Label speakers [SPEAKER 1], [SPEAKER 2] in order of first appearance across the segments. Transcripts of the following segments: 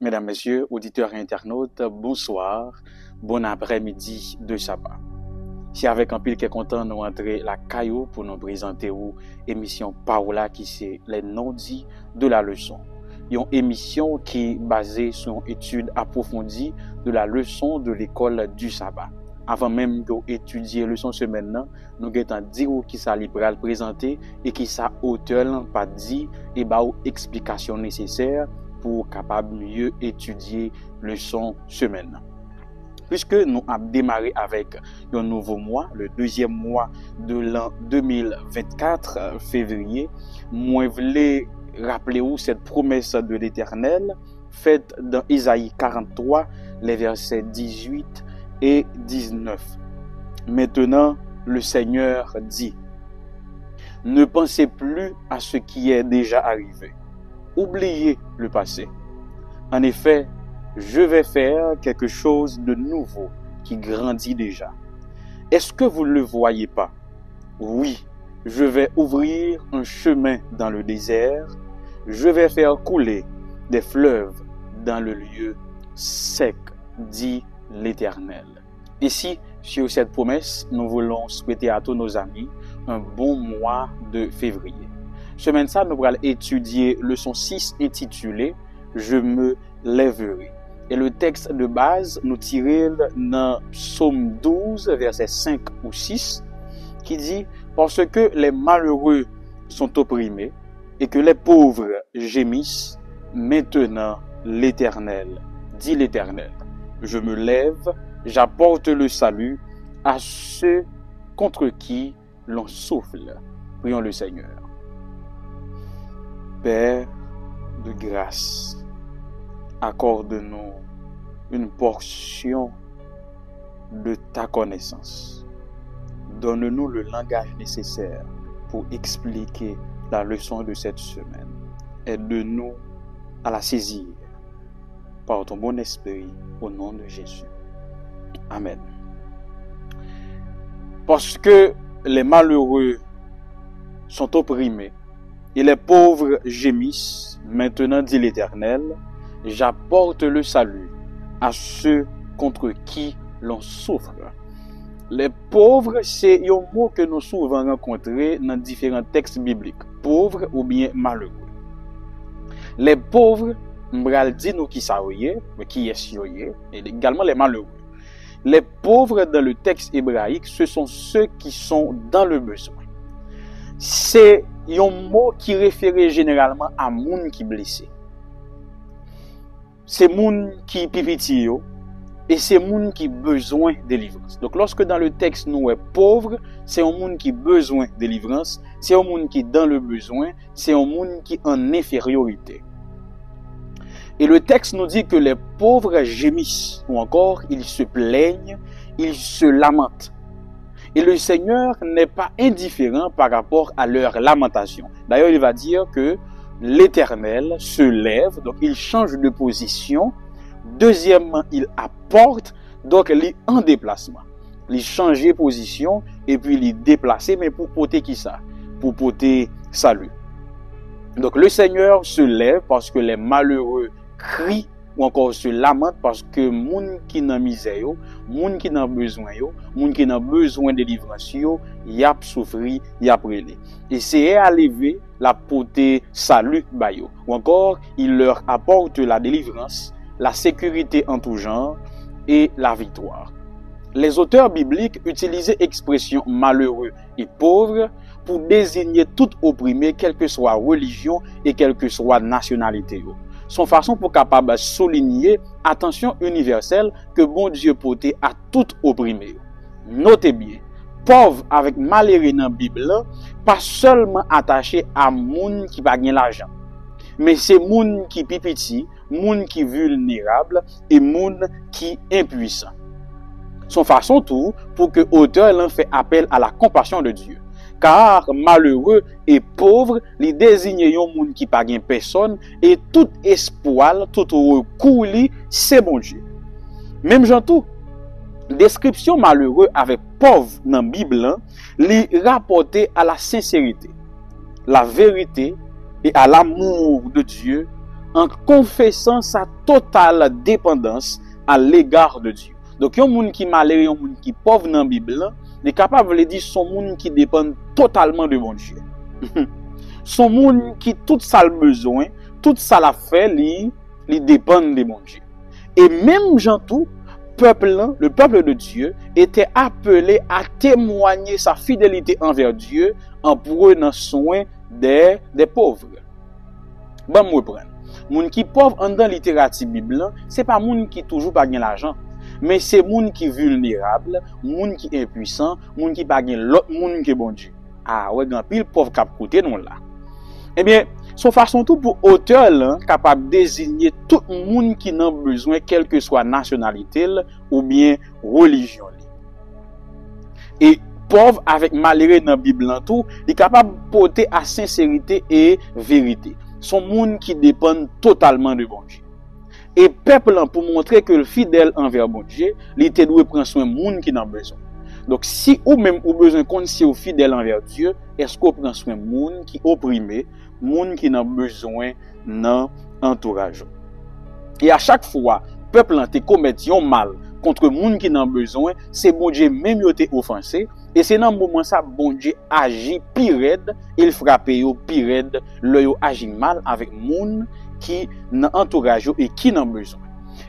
[SPEAKER 1] Mesdames, Messieurs, auditeurs et internautes, bonsoir, bon après-midi de sabbat. Si avec un pile qui est content, nous entrer la caillou pour nous présenter une émission Paola qui c'est les non-dits de la leçon. Une émission qui est basée sur une étude approfondie de la leçon de l'école du sabbat. Avant même d'étudier la leçon semaine, nous allons dire qui ça libéral présenté et qui ça auteur pas dit et bah explication nécessaire pour capable mieux étudier leçon semaine. Puisque nous avons démarré avec un nouveau mois, le deuxième mois de l'an 2024, février, moi voulais rappeler vous cette promesse de l'Éternel faite dans Isaïe 43, les versets 18 et 19. Maintenant, le Seigneur dit, ne pensez plus à ce qui est déjà arrivé. Oubliez le passé. En effet, je vais faire quelque chose de nouveau qui grandit déjà. Est-ce que vous ne le voyez pas? Oui, je vais ouvrir un chemin dans le désert. Je vais faire couler des fleuves dans le lieu sec, dit l'Éternel. Ici, sur cette promesse, nous voulons souhaiter à tous nos amis un bon mois de février. Semaine ça, nous allons étudier leçon 6 intitulée « Je me lèverai ». Et le texte de base, nous tirons dans Psaume 12, verset 5 ou 6, qui dit « Parce que les malheureux sont opprimés et que les pauvres gémissent, maintenant l'Éternel, dit l'Éternel. Je me lève, j'apporte le salut à ceux contre qui l'on souffle. » Prions le Seigneur. Père de grâce, accorde-nous une portion de ta connaissance. Donne-nous le langage nécessaire pour expliquer la leçon de cette semaine. Aide-nous à la saisir par ton bon esprit au nom de Jésus. Amen. Parce que les malheureux sont opprimés et les pauvres gémissent, maintenant dit l'Éternel, j'apporte le salut à ceux contre qui l'on souffre. Les pauvres, c'est un mot que nous souvent rencontrés dans différents textes bibliques. Pauvres ou bien malheureux. Les pauvres, m'bral dit nous qui saoye, qui est et également les malheureux. Les pauvres dans le texte hébraïque, ce sont ceux qui sont dans le besoin. C'est un mot qui réfère généralement à moun qui blessé. C'est moun qui pipiti yo et c'est moun qui besoin de délivrance. Donc lorsque dans le texte nous est pauvre, c'est un moun qui besoin de délivrance, c'est un moun qui dans le besoin, c'est un moun qui en infériorité. Et le texte nous dit que les pauvres gémissent ou encore ils se plaignent, ils se lamentent. Et le Seigneur n'est pas indifférent par rapport à leur lamentation. D'ailleurs, il va dire que l'Éternel se lève, donc il change de position. Deuxièmement, il apporte, donc il est en déplacement. Il change de position et puis il est déplacé, mais pour porter qui ça? Pour porter salut. Donc le Seigneur se lève parce que les malheureux crient ou encore se lamentent parce que moun qui n'a misère, moun qui n'a besoin, moun qui n'a besoin de délivrance, y a souffri, y a brûlé. Et c'est à lever la portée salut bayo. Ou encore, il leur apporte la délivrance, la sécurité en tout genre et la victoire. Les auteurs bibliques utilisaient l'expression malheureux et pauvre pour désigner tout opprimé, quelle que soit religion et quelle que soit nationalité. Son façon pour capable souligner attention universelle que bon Dieu portait à tout opprimé. Notez bien, pauvre avec malheureux dans la Bible, pas seulement attaché à moun qui pas gain l'argent, mais c'est moun qui pipiti, moun qui vulnérable et moun qui impuissant. Son façon tout pour que auteur l'en fait appel à la compassion de Dieu. Car malheureux et pauvre, les désigne yon moun qui pa gen personne et tout espoir, tout recours li, c'est bon Dieu. Même Jean tout, description malheureux avec pauvre dans la Bible, li rapporté à la sincérité, la vérité et à l'amour de Dieu en confessant sa totale dépendance à l'égard de Dieu. Donc, yon moun qui malheureux, yon moun qui pauvre dans la Bible, est capable de dire son moun qui dépend totalement de bon Dieu. Son moun qui tout ça le besoin, tout ça l'a fait, li dépend de bon Dieu. Et même Jean tout, le peuple de Dieu, était appelé à témoigner sa fidélité envers Dieu en prenant soin des pauvres. Bon, moi prendre. Moun qui pauvre en dans littérature Bible, c'est pas moun qui toujours pas gain l'argent, mais c'est moun qui vulnérable, moun qui impuissant, moun qui pas gain l'autre moun qui bon Dieu. Ah ouais, grand pile pauvre cap côté non là. Eh bien, son façon tout pour auteur là, capable de désigner tout le monde qui n'a besoin, quelle que soit nationalité ou bien religion. Et pauvre avec malheureux dans la Bible en tout, il est capable de porter à sincérité et vérité. Son monde qui dépend totalement de bon Dieu. Et peuple pour montrer que le fidèle envers bon Dieu, il doit prendre soin de monde qui n'a besoin. Donc si ou même ou besoin qu'on soit fidèle envers Dieu, est-ce qu'on prend soin de monde qui opprimé, monde qui n'a besoin dans entourage. Et à chaque fois, peuple te commet un mal contre monde qui n'a besoin, c'est bon Dieu même yo te offensé et c'est dans moment ça bon Dieu agit pire raide, il frappe yo pire raide, le yo agit mal avec monde qui n'a entourage et qui n'a besoin.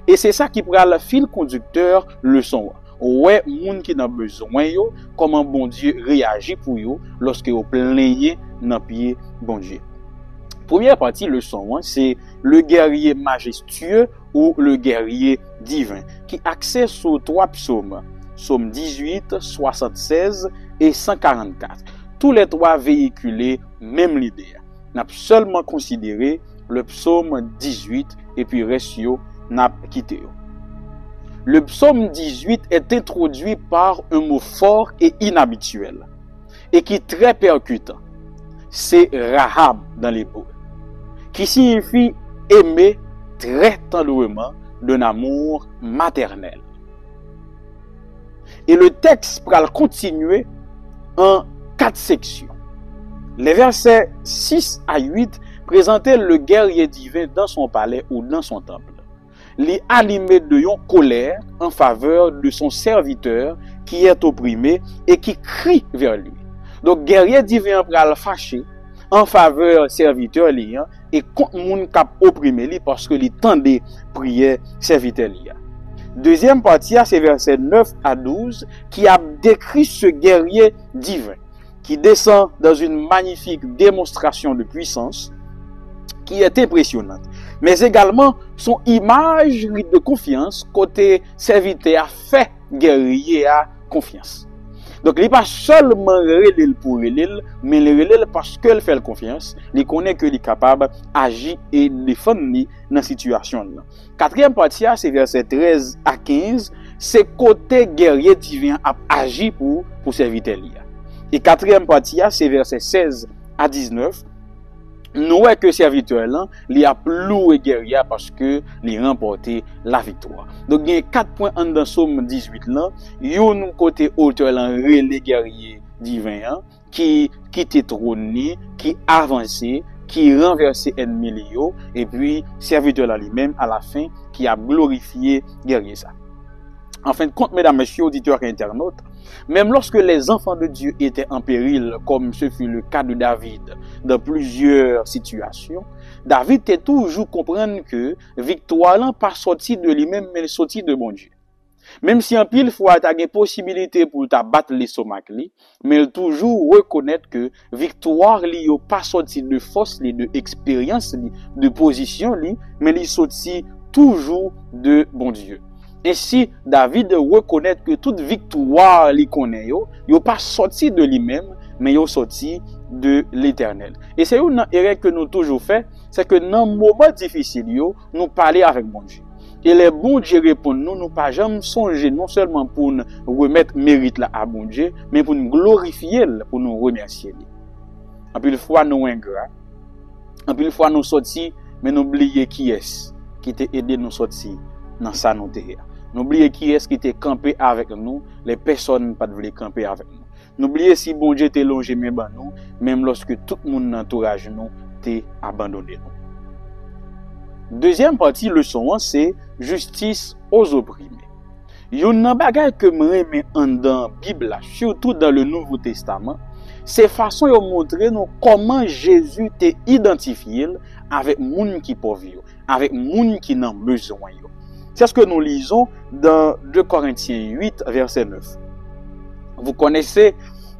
[SPEAKER 1] Et c'est ça qui prend le fil conducteur leçon. Ouais, moun qui n'a besoin yo, comment bon Dieu réagit pour yo lorsque yo plaignez dans pied bon Dieu. Première partie leçon, c'est le guerrier majestueux ou le guerrier divin qui accède sur trois psaumes, psaume 18, 76 et 144. Tous les trois véhiculés même l'idée. N'a seulement considéré le psaume 18 et puis reste n'a quitté. Le psaume 18 est introduit par un mot fort et inhabituel et qui est très percutant. C'est Rahab dans l'hébreu, qui signifie aimer très tendrement d'un amour maternel. Et le texte va continuer en 4 sections. Les versets 6 à 8 présentaient le guerrier divin dans son palais ou dans son temple. Il est animé de yon colère en faveur de son serviteur qui est opprimé et qui crie vers lui. Donc, guerrier divin pral fâché en faveur serviteur liant et contre moun k'ap opprimé li parce que li tendait prière serviteur liant. Deuxième partie, c'est verset 9 à 12 qui a décrit ce guerrier divin qui descend dans une magnifique démonstration de puissance qui est impressionnante. Mais également son image de confiance côté serviteur a fait guerrier à confiance. Donc il n'est pas seulement relève pour relève, mais il relève parce qu'elle fait confiance, il connaît qu'il est capable d'agir et défendre dans la situation là. Quatrième partie, c'est verset 13 à 15, c'est côté guerrier divin a agi pour serviteur là. Et quatrième partie, c'est verset 16 à 19. Nous voyons que serviteur là, il a loué guerrier parce que il a remporté la victoire. Donc il y a 4 points dans Somme 18 là, yon côté auteur là relé guerrier divin qui était trôné, qui avancé, qui renversé ennemi yo et puis serviteur là lui-même à la fin qui a glorifié guerrier ça. En fin de compte, mesdames, messieurs, auditeurs et internautes, même lorsque les enfants de Dieu étaient en péril, comme ce fut le cas de David dans plusieurs situations, David était toujours comprendre que victoire n'est pas sortie de lui-même, mais sortie de bon Dieu. Même si en pile fois tu as une possibilité pour t'abattre les stomacs, mais il toujours reconnaître que victoire n'est pas sortie de force, de expérience, de position, mais il sortie toujours de bon Dieu. Ainsi, David reconnaît que toute victoire qu'il connaît, il n'est pas sorti de lui-même, mais il est sorti de l'Éternel. Et c'est une erreur que nous toujours fait, c'est que dans les moments difficiles, nous parlons avec bon Dieu. Et les bons Dieu répondent, nous pas jamais songer non seulement pour nous remettre mérite là à bon Dieu, mais pour nous glorifier, pour nous remercier. En plus, fois nous ingrats, en plus, fois nous sortis, mais nous oublions qui est qui t'a aidé nous sortir dans sa noté. N'oubliez qui est-ce qui était campé avec nous, les personnes pas voulaient camper avec nous. N'oubliez si bon Dieu t'est longé même nous, même lorsque tout le monde entourage nous t'est abandonné nous. Deuxième partie leçon c'est justice aux opprimés. Yon nan bagay que m'reme en dans Bible, surtout dans le Nouveau Testament, c'est façon de montrer nous comment Jésus t'est identifié avec moun qui pauvre, avec moun qui n'en besoin. C'est ce que nous lisons dans 2 Corinthiens 8, verset 9. Vous connaissez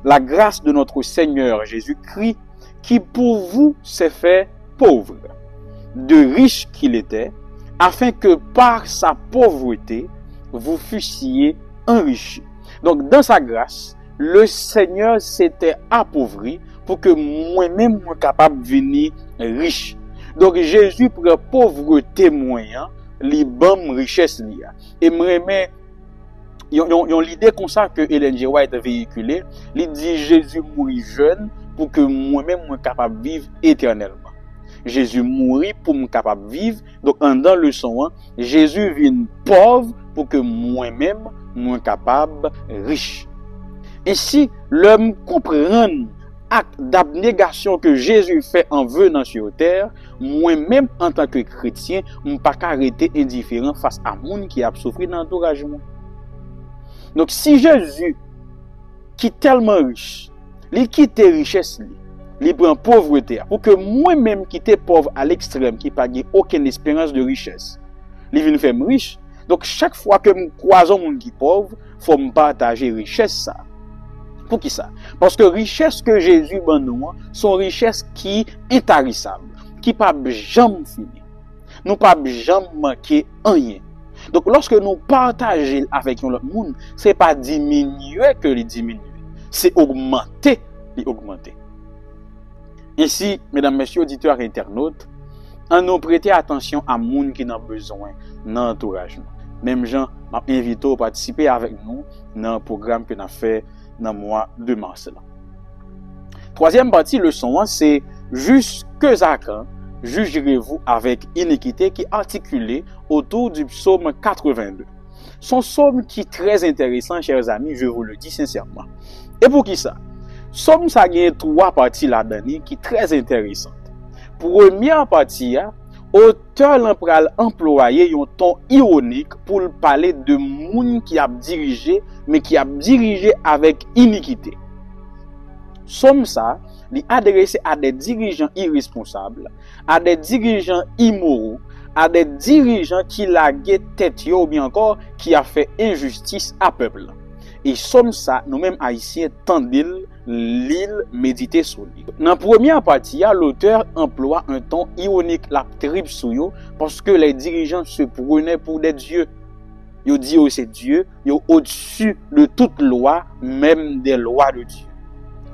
[SPEAKER 1] la grâce de notre Seigneur Jésus-Christ qui pour vous s'est fait pauvre, de riche qu'il était, afin que par sa pauvreté, vous fussiez enrichis. Donc dans sa grâce, le Seigneur s'était appauvri pour que moi-même sois capable de venir riche. Donc Jésus prend pauvreté moyen, li bam richesse li a. Et moi yon l'idée comme ça que Ellen G. White a véhiculé, il dit Jésus mourit jeune pour que moi-même sois capable de vivre éternellement. Jésus mourit pour me capable de vivre. Donc dans le son, Jésus vient pauvre pour que moi-même sois capable riche. Ainsi, l'homme comprend l'acte d'abnégation que Jésus fait en venant sur terre, moi-même en tant que chrétien, je ne peux pas arrêter indifférent face à monde qui a souffert dans l'entourage. Donc si Jésus, qui est tellement riche, il quitte richesse, il prend pauvreté, pour que moi-même qui était pauvre à l'extrême, qui n'a pas aucune espérance de richesse, il vient faire riche. Donc chaque fois que je croise un monde qui est pauvre, il faut me partager richesse ça. Pour qui ça? Parce que richesse que Jésus ban nous, sont richesses qui intarissables, qui pas jamais fini. Nous pas jamais manquer rien. Donc lorsque nous partageons avec l'autre monde, c'est pas diminuer que les diminuer, c'est augmenter les augmenter. Ainsi, mesdames, messieurs, auditeurs et internautes, en nous prêter attention à monde qui n'a besoin dans l'entourage. Même gens m'a invité à participer avec nous dans un programme que nous avons fait dans le mois de mars. Troisième partie, leçon 1, c'est jusque à quand jugerez-vous avec iniquité, qui est articulé autour du psaume 82. Son psaume qui est très intéressant, chers amis, je vous le dis sincèrement. Et pour qui ça? Psaume ça gagne 3 parties là-dedans qui est très intéressante. Première partie, auteur l'empral employé un ton ironique pour parler de monde qui a dirigé, mais qui a dirigé avec iniquité. Somme ça, il adressé à des dirigeants irresponsables, à des dirigeants immoraux, à des dirigeants qui laguent tête ou bien encore qui a fait injustice à peuple. Et somme ça, nous-mêmes haïtiens tendons l'île méditer sur lui. Dans la première partie, l'auteur emploie un ton ironique, la tripe sous yo, parce que les dirigeants se prenaient pour des dieux. Ils disent que c'est Dieu, ils sont au-dessus de toute loi, même des lois de Dieu.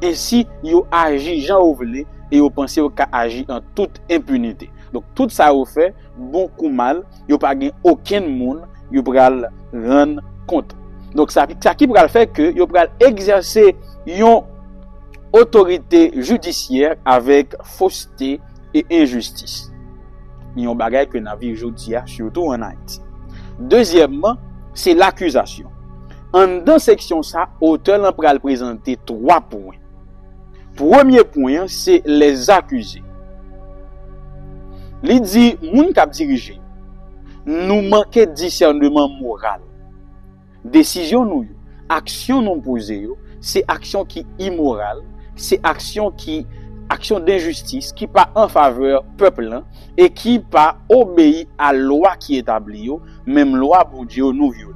[SPEAKER 1] Ainsi, ils agissent Jean voulé et ils pensent qu'ils agissent en toute impunité. Donc tout ça a fait beaucoup mal, ils n'ont pas aucun monde, ils peuvent rendre compte. Donc ça qui pourra faire que ils peuvent exercer une autorité judiciaire avec fausseté et injustice. Ils ont bagay que nous vivons aujourd'hui, surtout en Haïti. Deuxièmement, c'est l'accusation. En dans section ça, auteur l'en pral présenter 3 points. Premier point, c'est les accusés. Il dit, moun k'ap dirige, nous manquons discernement moral. Décision nous, action nous posée, c'est action qui immorale, c'est action d'injustice qui pas en faveur peuple et qui pas obéit à la loi qui établit, même loi pour Dieu nous violer.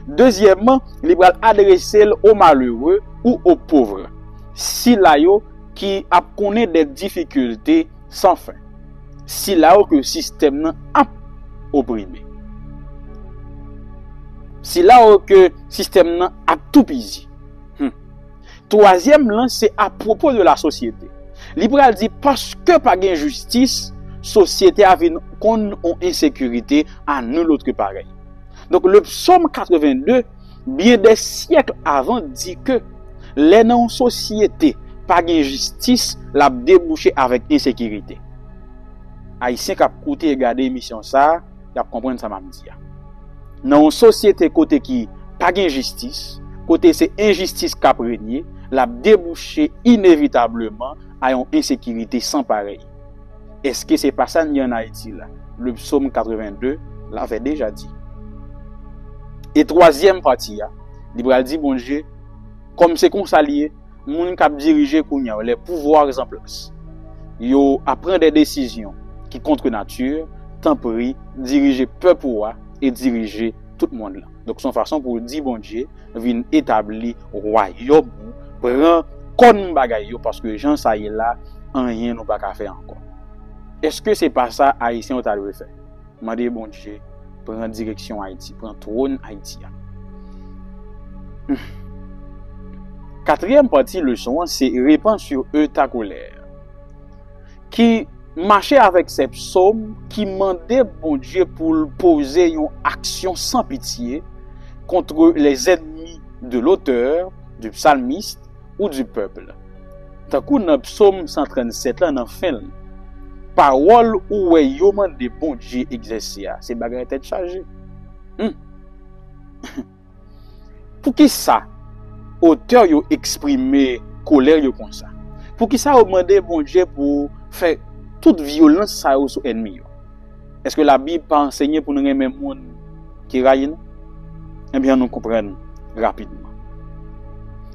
[SPEAKER 1] Deuxièmement, il va adresser aux malheureux ou aux pauvres. Si là yo qui a connaît des difficultés sans fin. Si là que le système a opprimé. Si là que le système a tout pisé. Troisième là, c'est à propos de la société. Libéral dit parce que pas de justice, société a une insécurité à nul autre que pareil. Donc le psaume 82, bien des siècles avant, dit que les non-sociétés, pas de justice, l'a débouché avec insécurité. Haïtien qui a écouté et regardé l'émission ça, il a compris ça m'a dit. Dans une société côté qui pas de justice, côté c'est injustice qui a régné, l'a débouché inévitablement à une insécurité sans pareil. Est-ce que c'est pas ça en Haïti là? le psaume 82 l'avait déjà dit. Et troisième partie, il va dire, bon Dieu, comme c'est qu'on s'allie, moun k'ap diriger kounya, les pouvoirs en place. Yo apprend des décisions qui contre nature, tempérer, diriger peuple et diriger tout le monde là. Donc son façon pour dire bon Dieu, vient établir royaume, prend comme bagay yo parce que Jean ça y est là, rien nous pas qu'à faire encore. Est-ce que c'est pas ça haïtien on t'a le faire? Mandez bon Dieu, prend direction Haïti, prend trône Haïti. Quatrième partie leçon, c'est répand sur eux ta colère. Qui marchait avec ces psaumes, qui mandait bon Dieu pour poser une action sans pitié contre les ennemis de l'auteur, du psalmiste ou du peuple. Tant qu'on dans psaume 137 là, dans fin, parole où yo mande bon Dieu exercer, c'est bagarre tête chargée. Pour qui ça? Auteur yo exprimé colère yo comme ça. Pour qui ça a demandé bon Dieu pour faire toute violence ça sur ennemi yo? Est-ce que la Bible pas enseigné pour nous aimer monde qui raille? Eh bien nous comprenons rapidement.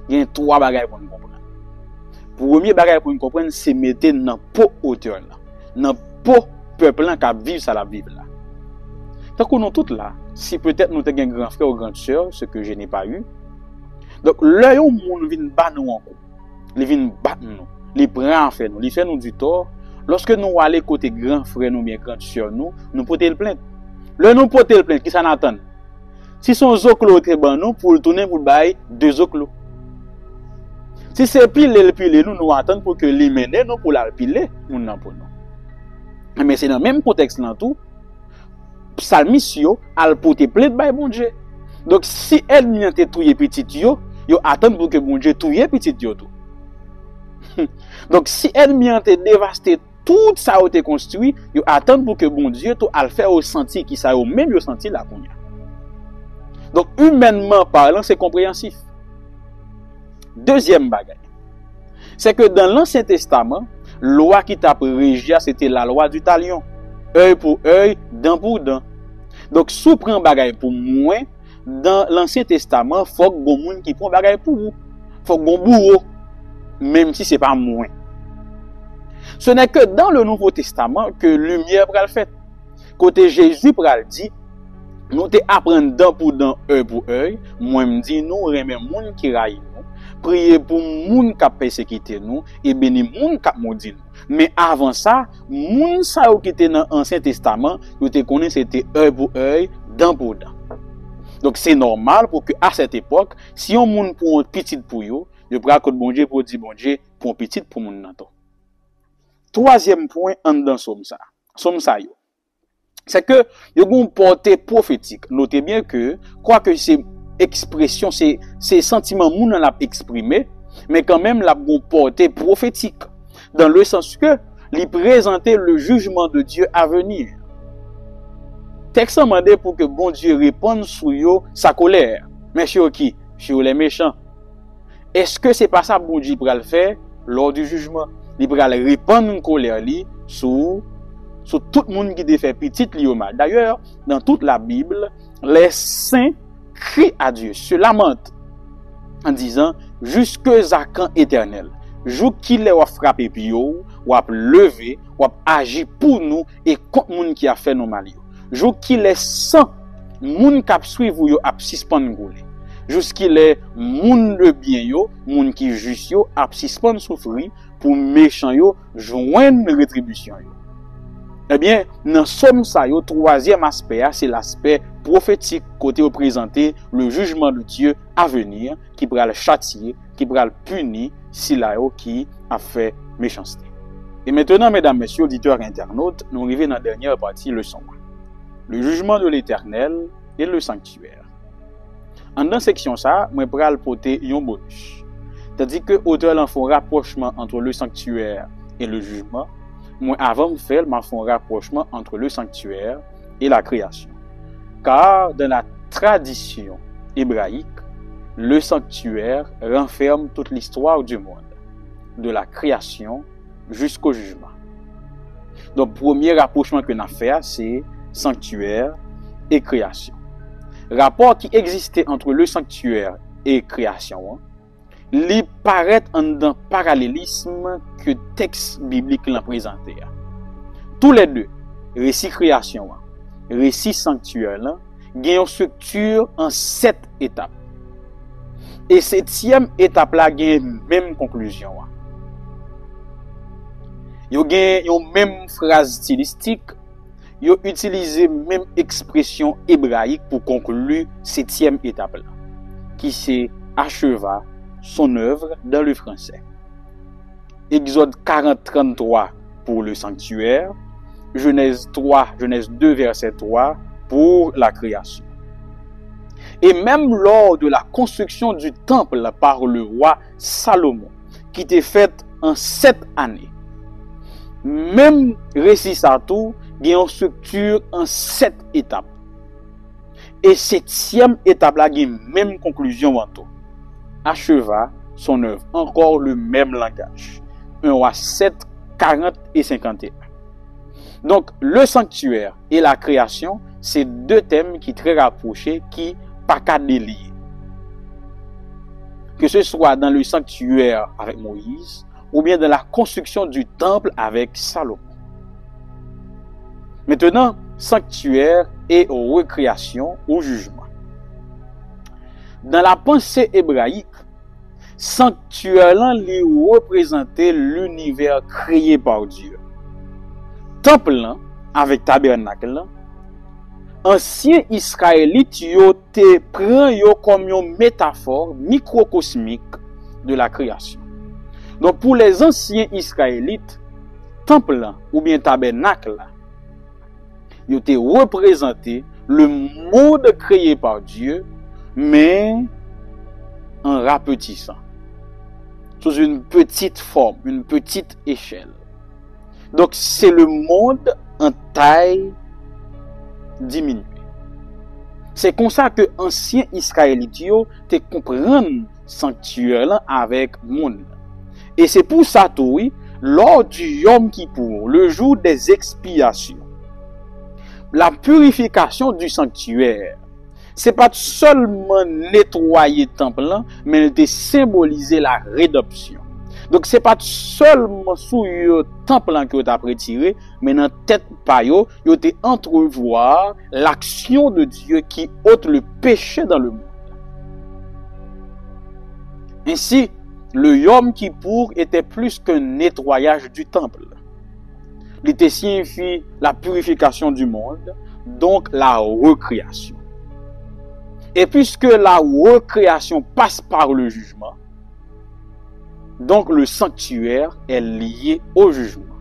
[SPEAKER 1] Il y a trois bagages pour nous comprendre. Premier bagage pour nous comprendre c'est mettre dans peau auteur là, dans peau peuple là qui vivre ça la Bible là. Donc nous toutes là, si peut-être nous avons un grand frère ou grande sœur, ce que je n'ai pas eu. Donc, là, où moun vient battre nous encore. Il vient battre nous. Il prend en fait nous. Il fait nous du tort. Lorsque nous allons côté grand frère nous, bien grande sœur nous porter le plainte. Là, nous porter le plainte, qui ça n'attend? Si son zoklo très bon nous, pour le tourner pour le bail, deux zoklo. Si c'est pile, nous attendons pour que les mène nous pour la piler, nous n'en pour nous. Mais c'est dans le même contexte là tout. Psalmiste yo, al porter plainte bail bon Dieu. Donc, si ennemi te touye petit yo attend pour que bon Dieu touye petit yo tout. Donc, si ennemi te dévasté tout ça a été construit, yo attend pour que bon Dieu tout al faire au senti qui ça au même yo senti la konya. Donc, humainement parlant, c'est compréhensif. Deuxième bagage, c'est que dans l'Ancien Testament, loi qui t'a régi, c'était la loi du talion. Œil pour œil, dent pour dent. Donc, sous prend bagage pour moi, dans l'Ancien Testament, faut que bon monde qui prend bagay pour vous. Faut que bon bourreau, même si c'est pas moins. Ce n'est que dans le Nouveau Testament que lumière pral fait. Côté Jésus pral dit, nous te apprendre dent pour dent, œil pour œil. Moi me dit nous remet monde qui raille nous, prier pour monde qui persécuté nous et bénir monde qui maudit nous. Mais avant ça, monde ça qui était dans l'Ancien Testament, vous te connaissez c'était œil pour œil, dent pour dent. Donc c'est normal pour que à cette époque, si on moun pour un petit pour yo, je prends que bon Dieu pour dire bon Dieu pour un petit pour moun nan to. Troisième point en dans somme ça yo. C'est que yo gon portée prophétique. Notez bien que quoi que c'est expression c'est sentiment moun l'a exprimé, mais quand même la gon portée prophétique dans le sens que il présenter le jugement de Dieu à venir. Texte demandé pour que bon Dieu réponde sur yo sa colère. Mais sur qui? Sur les méchants. Est-ce que c'est pas ça bon Dieu pour le faire lors du jugement? Il va répandre une colère li sur tout le monde qui te fait petit li au mal. D'ailleurs, dans toute la Bible, les saints crient à Dieu, se lamentent en disant jusque à quand éternel. Jour qu'il est frappé puis ou lever, ou agir pour nous et contre monde qui a fait nos mal. Jour qu'il est sans moun k'ap suivre yo ap suspend goulé. Jusqu'il est moun de bien yo, moun qui juste yo ap suspend souffrir pour méchant yo joindre rétribution yo. Eh bien, dans somme ça yo troisième aspect, c'est l'aspect prophétique côté représenter le jugement de Dieu à venir qui pourra le châtier, qui pourra le punir si là qui a fait méchanceté. Et maintenant mesdames, messieurs, auditeurs internautes, nous arrivons dans la dernière partie leçon. Le jugement de l'Éternel et le sanctuaire. En dans section ça, moi pral porter un bonus. C'est-à-dire que auteur en font rapprochement entre le sanctuaire et le jugement. Moi avant de faire, m'a font rapprochement entre le sanctuaire et la création. Car dans la tradition hébraïque, le sanctuaire renferme toute l'histoire du monde, de la création jusqu'au jugement. Donc, premier rapprochement que nous avons fait, c'est sanctuaire et création. Rapport qui existait entre le sanctuaire et création, il paraît en parallélisme que le texte biblique l'a présenté. Tous les deux, récit création, récit sanctuaire, ont une structure en 7 étapes. Et 7e étape là, a une même conclusion. Ils ont une même phrase stylistique, ils ont utilisé même expression hébraïque pour conclure 7e étape là, qui c'est acheva son œuvre dans le français. Exode 40-33 pour le sanctuaire, Genèse 2 verset 3 pour la création. Et même lors de la construction du temple par le roi Salomon, qui était faite en 7 années, même récit ça tout, il y a une structure en 7 étapes. Et 7e étape là, il y a une même conclusion en tout. Acheva son œuvre. Encore le même langage. 1 roi 7, 40 et 51. Donc, le sanctuaire et la création, c'est deux thèmes qui sont très rapprochés, qui pas qu'à délier. Que ce soit dans le sanctuaire avec Moïse, ou bien dans la construction du temple avec Salomon. Maintenant, sanctuaire et recréation ou jugement. Dans la pensée hébraïque, sanctuaire représentait l'univers créé par Dieu. Temple avec tabernacle, ancien Israélite yo te prend yo comme une métaphore microcosmique de la création. Donc pour les anciens Israélites, temple ou bien tabernacle, yo te représenté le monde créé par Dieu, mais en rapetissant, sous une petite forme, une petite échelle. Donc c'est le monde en taille diminuée. C'est comme ça que ancien Israélite yo te comprennent sanctuaire là avec monde. Et c'est pour ça tout oui, lors du Yom Kippour, le jour des expiations, la purification du sanctuaire, c'est pas seulement nettoyer le temple là, mais de symboliser la rédemption. Donc c'est pas seulement sous le temple que tu as retiré, mais dans tête pa yo te entrevoir l'action de Dieu qui ôte le péché dans le monde. Ainsi, le Yom Kippour était plus qu'un nettoyage du temple. Il signifie la purification du monde, donc la recréation. Et puisque la recréation passe par le jugement, donc le sanctuaire est lié au jugement.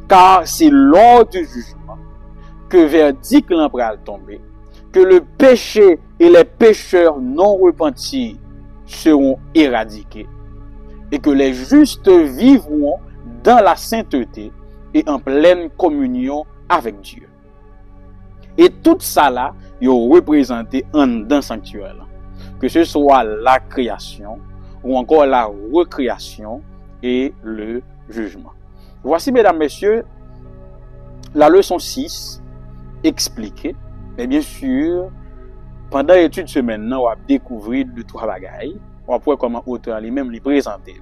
[SPEAKER 1] Car c'est lors du jugement que verdict va tomber, que le péché et les pécheurs non repentis seront éradiqués et que les justes vivront dans la sainteté et en pleine communion avec Dieu. Et tout ça là, est représenté dans le sanctuaire. Que ce soit la création ou encore la recréation et le jugement. Voici, mesdames, messieurs, la leçon 6 expliquée. Mais bien sûr, pendant l'étude semaine, on va découvrir de trois bagailles. On va voir comment l'auteur lui-même lui présenter.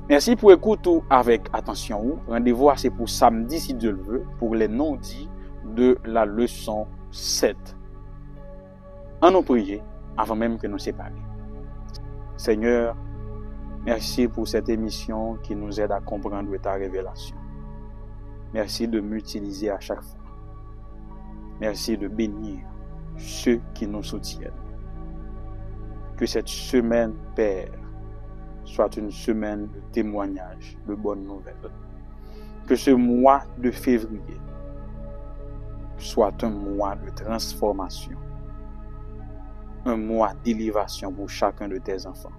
[SPEAKER 1] Merci pour écouter avec attention. Rendez-vous c'est pour samedi, si Dieu le veut, pour les non-dits de la leçon 7. En nous prier avant même que nous séparions. Seigneur, merci pour cette émission qui nous aide à comprendre ta révélation. Merci de m'utiliser à chaque fois. Merci de bénir ceux qui nous soutiennent. Que cette semaine, Père, soit une semaine de témoignage, de bonnes nouvelles. Que ce mois de février soit un mois de transformation. Un mois d'élévation pour chacun de tes enfants.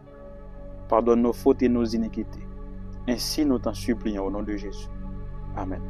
[SPEAKER 1] Pardonne nos fautes et nos iniquités. Ainsi nous t'en supplions au nom de Jésus. Amen.